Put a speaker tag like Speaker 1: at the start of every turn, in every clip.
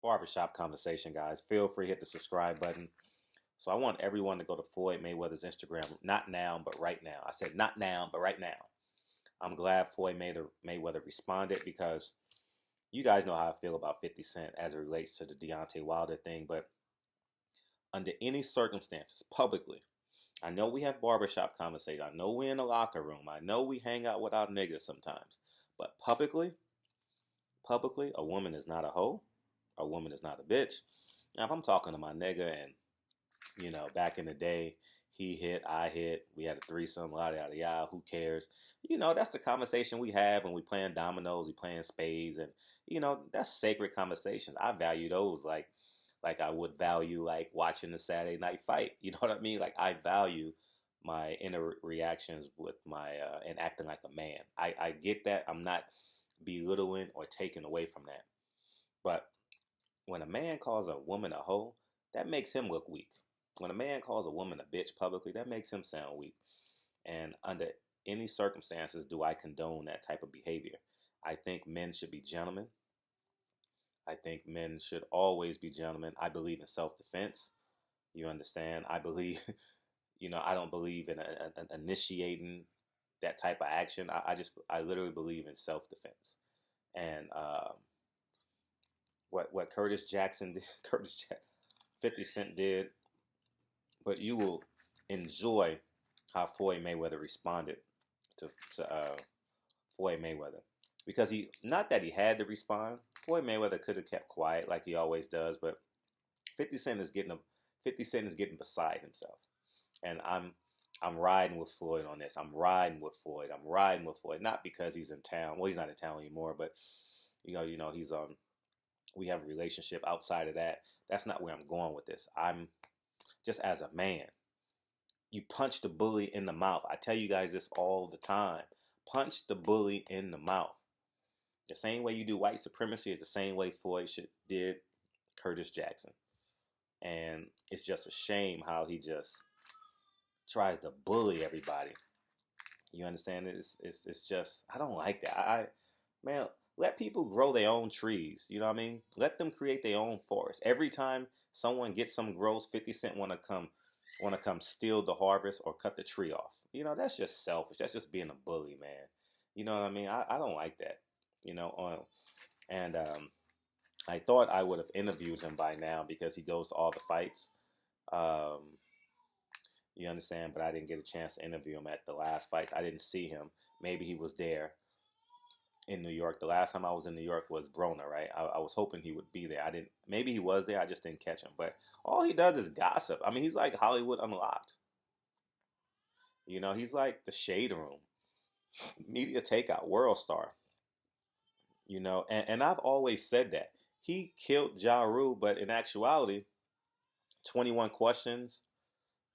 Speaker 1: Barbershop conversation, guys. Feel free to hit the subscribe button. So I want everyone to go to Floyd Mayweather's Instagram. Not now, but right now. I said not now, but right now. I'm glad Floyd Mayweather responded because you guys know how I feel about 50 Cent as it relates to the Deontay Wilder thing. But under any circumstances, publicly, I know we have barbershop conversation. I know we're in the locker room. I know we hang out with our niggas sometimes. But publicly, a woman is not a hoe. A woman is not a bitch. Now, if I'm talking to my nigga and, back in the day, he hit, I hit, we had a threesome, yada, yada, yada, who cares? That's the conversation we have when we playing dominoes, we playing spades, and, that's sacred conversations. I value those like I would value like watching the Saturday night fight. You know what I mean? Like I value my inner reactions with my and acting like a man. I get that. I'm not belittling or taking away from that. But when a man calls a woman a hoe, that makes him look weak. When a man calls a woman a bitch publicly, that makes him sound weak. And under any circumstances do I condone that type of behavior. I think men should be gentlemen. I think men should always be gentlemen. I believe in self-defense. You understand? I believe, I don't believe in initiating that type of action. I literally believe in self-defense. And what Curtis Jackson did, 50 Cent did, but you will enjoy how Floyd Mayweather responded to Floyd Mayweather. Because not that he had to respond. Floyd Mayweather could have kept quiet like he always does, but 50 Cent is getting beside himself. And I'm riding with Floyd on this. I'm riding with Floyd. Not because he's in town. Well, he's not in town anymore, but he's we have a relationship outside of that. That's not where I'm going with this. I'm just as a man. You punch the bully in the mouth. I tell you guys this all the time. Punch the bully in the mouth. The same way you do white supremacy is the same way Floyd did Curtis Jackson. And it's just a shame how he just tries to bully everybody. You understand? It's just, I don't like that. Man, let people grow their own trees. You know what I mean? Let them create their own forest. Every time someone gets some gross, 50 Cent want to come steal the harvest or cut the tree off. That's just selfish. That's just being a bully, man. You know what I mean? I don't like that. And I thought I would have interviewed him by now because he goes to all the fights. You understand? But I didn't get a chance to interview him at the last fight. I didn't see him. Maybe he was there in New York. The last time I was in New York was Brona, right? I was hoping he would be there. Maybe he was there. I just didn't catch him. But all he does is gossip. I mean, he's like Hollywood Unlocked. He's like the Shade Room, Media Takeout, World Star. And I've always said that. He killed Ja Rule, but in actuality, 21 Questions,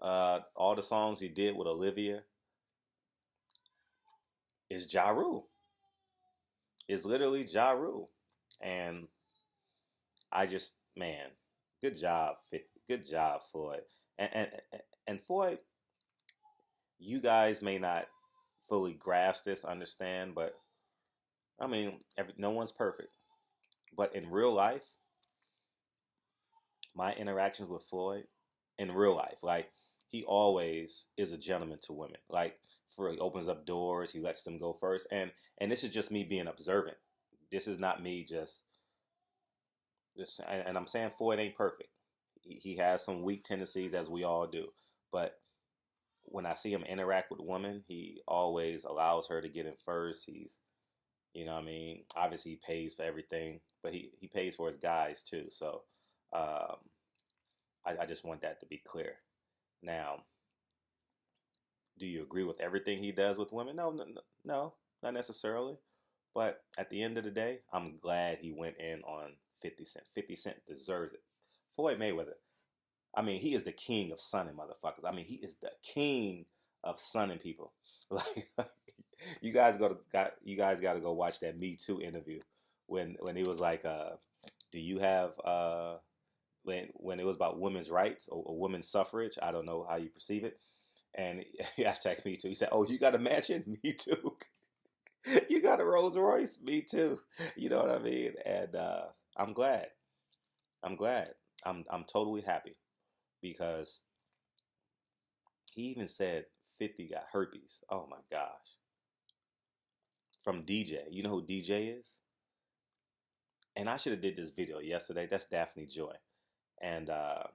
Speaker 1: all the songs he did with Olivia is Ja Rule. It's literally Ja Rule. And I just, man, good job, Floyd. And Floyd, you guys may not fully grasp this, understand, but I mean, no one's perfect. But in real life, my interactions with Floyd, in real life, like, he always is a gentleman to women. Like, he opens up doors, he lets them go first. And this is just me being observant. This is not me just and I'm saying Floyd ain't perfect. He has some weak tendencies, as we all do. But when I see him interact with a woman, he always allows her to get in first. He's, what I mean? Obviously, he pays for everything, but he pays for his guys too. So I just want that to be clear. Now, do you agree with everything he does with women? No, not necessarily. But at the end of the day, I'm glad he went in on 50 Cent. 50 Cent deserves it. Floyd Mayweather, I mean, he is the king of sunning motherfuckers. I mean, he is the king of sunning people. Like, you guys got to go watch that Me Too interview when he was like, do you have when it was about women's rights or women's suffrage? I don't know how you perceive it. And he hashtag Me Too. He said, "Oh, you got a mansion? Me too. You got a Rolls Royce? Me too." You know what I mean? And I'm glad. I'm glad. I'm totally happy because he even said 50 got herpes. Oh my gosh. From DJ. You know who DJ is? And I should have did this video yesterday. That's Daphne Joy. And I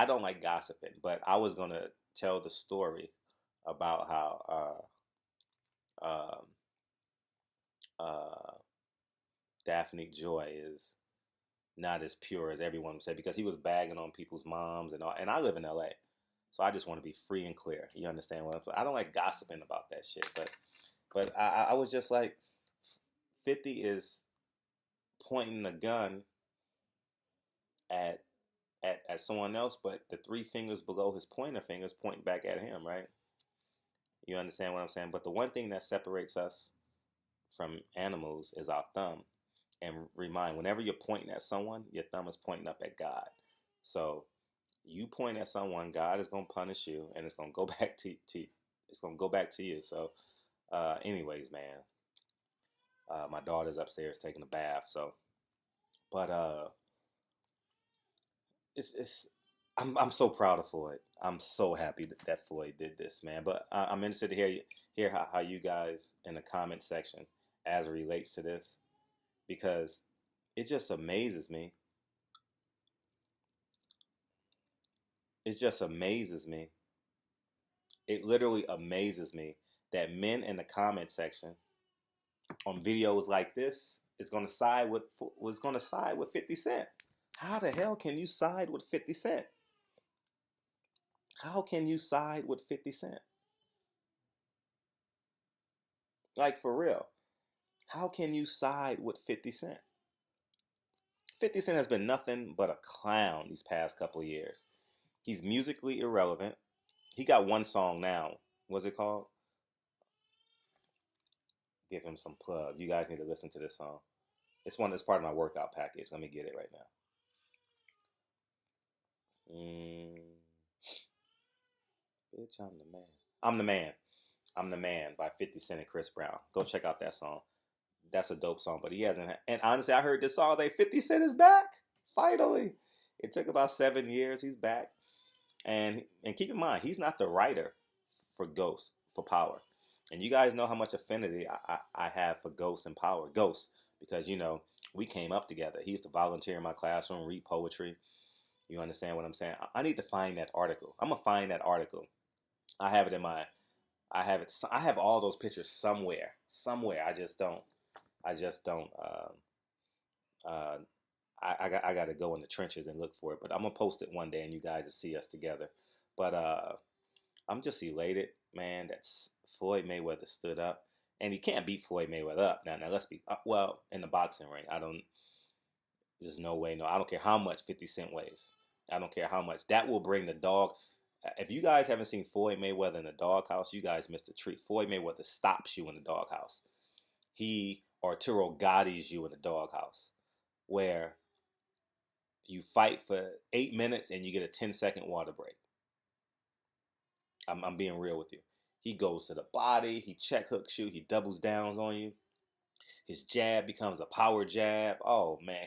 Speaker 1: don't like gossiping, but I was gonna tell the story about how um, uh, Daphne Joy is not as pure as everyone would say because he was bagging on people's moms and all. And I live in LA, so I just want to be free and clear. You understand what I'm saying? I don't like gossiping about that shit, but I was just like, 50 is pointing a gun at at someone else, but the three fingers below his pointer fingers point back at him, right? You understand what I'm saying? But the one thing that separates us from animals is our thumb. And remind, whenever you're pointing at someone, your thumb is pointing up at God. So you point at someone, God is gonna punish you, and it's gonna go back to it's gonna go back to you. So, anyways, man, my daughter's upstairs taking a bath. So, but it's I'm so proud of Floyd. I'm so happy that Floyd did this, man. But I'm interested to hear how you guys in the comment section as it relates to this because it just amazes me. It just amazes me. It literally amazes me that men in the comment section on videos like this is going to side with was going to side with 50 Cent. How the hell can you side with 50 Cent? How can you side with 50 Cent? Like for real. How can you side with 50 Cent? 50 Cent has been nothing but a clown these past couple of years. He's musically irrelevant. He got one song now. What's it called? Give him some plug. You guys need to listen to this song. It's one that's part of my workout package. Let me get it right now. Bitch, I'm the man. I'm the man. I'm the man by 50 Cent and Chris Brown. Go check out that song. That's a dope song, but he hasn't. And honestly, I heard this all day. 50 Cent is back. Finally. It took about 7 years. He's back. And keep in mind, he's not the writer for Ghost, for Power. And you guys know how much affinity I have for Ghost and Power. Ghost, because, we came up together. He used to volunteer in my classroom, read poetry. You understand what I'm saying? I need to find that article. I'm going to find that article. I have it in my, I have it, I have all those pictures somewhere. I just don't, uh, I got to go in the trenches and look for it, but I'm going to post it one day and you guys will see us together. But, I'm just elated, man, that Floyd Mayweather stood up. And he can't beat Floyd Mayweather up. Now let's be, well, in the boxing ring, there's no way, no. I don't care how much 50 Cent weighs. I don't care how much. That will bring the dog. If you guys haven't seen Floyd Mayweather in the doghouse, you guys missed a treat. Floyd Mayweather stops you in the doghouse. He Arturo Gotti's you in the doghouse, where you fight for 8 minutes and you get a 10-second water break. I'm being real with you. He goes to the body. He check hooks you. He doubles downs on you. His jab becomes a power jab. Oh man,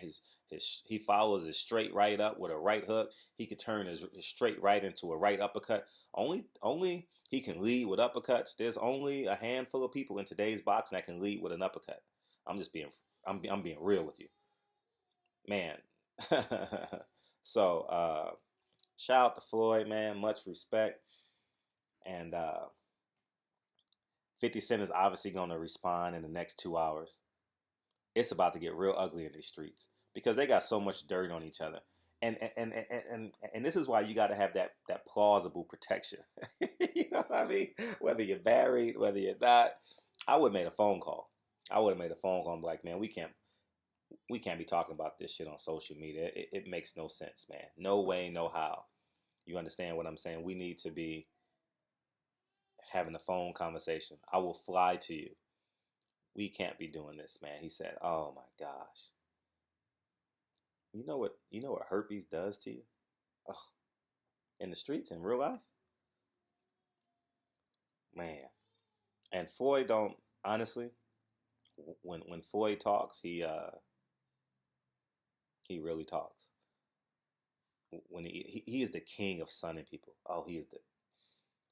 Speaker 1: he follows his straight right up with a right hook. He could turn his straight right into a right uppercut. Only he can lead with uppercuts. There's only a handful of people in today's boxing that can lead with an uppercut. I'm being real with you, man. So shout out to Floyd, man. Much respect. And 50 Cent is obviously going to respond in the next 2 hours. It's about to get real ugly in these streets because they got so much dirt on each other. And this is why you got to have that plausible protection. You know what I mean? Whether you're married, whether you're not, I would have made a phone call. I would have made a phone call and be like, man, we can't be talking about this shit on social media. It makes no sense, man. No way, no how. You understand what I'm saying? We need to be having a phone conversation. I will fly to you. We can't be doing this, man. He said, oh my gosh. You know what herpes does to you? Oh, in the streets, in real life? Man. And Floyd don't, honestly, when Floyd talks, He really talks. When he is the king of sunning people. Oh, he is the.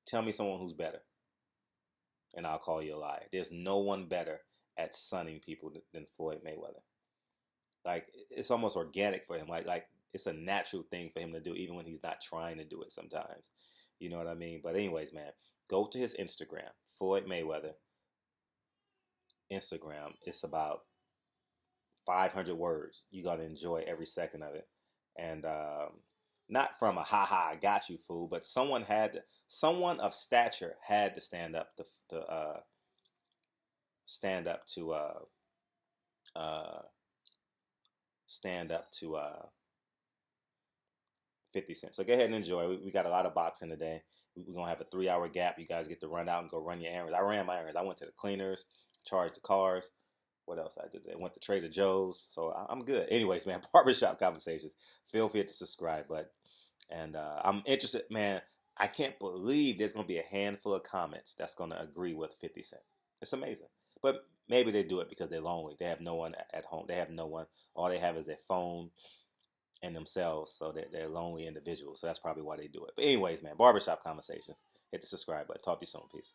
Speaker 1: Tell me someone who's better, and I'll call you a liar. There's no one better at sunning people than Floyd Mayweather. Like it's almost organic for him. Like it's a natural thing for him to do, even when he's not trying to do it. Sometimes, you know what I mean. But anyways, man, go to his Instagram, Floyd Mayweather Instagram. It's about 500 words. You're gonna enjoy every second of it, and not from a ha ha I got you fool, but someone of stature had to stand up to uh, stand up to 50 Cent. So go ahead and enjoy. We got a lot of boxing today. We're going to have a 3 hour gap. You guys get to run out and go run your errands. I ran my errands. I went to the cleaners, charged the cars. What else I did? I went to Trader Joe's. So I'm good. Anyways, man, barbershop conversations. Feel free to subscribe, bud. And I'm interested, man. I can't believe there's going to be a handful of comments that's going to agree with 50 Cent. It's amazing. But maybe they do it because they're lonely. They have no one at home. They have no one. All they have is their phone and themselves. So they're lonely individuals. So that's probably why they do it. But anyways, man, barbershop conversations. Hit the subscribe button. Talk to you soon. Peace.